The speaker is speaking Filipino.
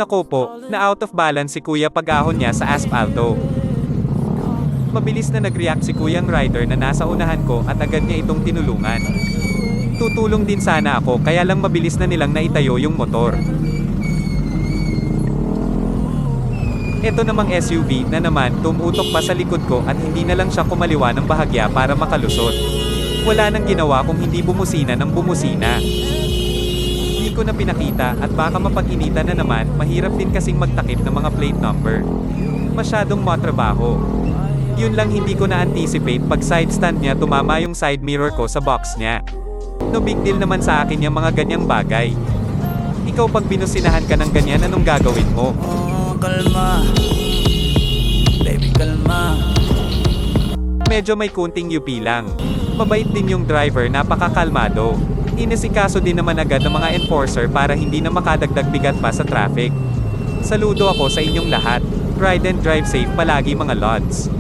Nako po, na out of balance si kuya pag-ahon niya sa aspalto. Mabilis na nag-react si kuyang rider na nasa unahan ko at agad niya itong tinulungan. Tutulong din sana ako kaya lang mabilis na nilang naitayo yung motor. Ito namang SUV na naman tumutok pa sa likod ko at hindi na lang siya kumaliwa ng bahagya para makalusot. Wala nang ginawa kung hindi bumusina ng bumusina. Hindi ko na pinakita at baka mapag-initan na naman, mahirap din kasing magtakip ng mga plate number. Masyadong matrabaho. Yun lang hindi ko na-anticipate pag side stand niya tumama yung side mirror ko sa box niya. No big deal naman sa akin yung mga ganyang bagay. Ikaw pag binusinahan ka ng ganyan anong gagawin mo? Kalma, baby kalma. Medyo may kunting yupi lang. Mabait din yung driver, napakakalmado. Inisikaso din naman agad ng mga enforcer para hindi na makadagdag bigat pa sa traffic. Saludo ako sa inyong lahat. Ride and drive safe palagi mga lods.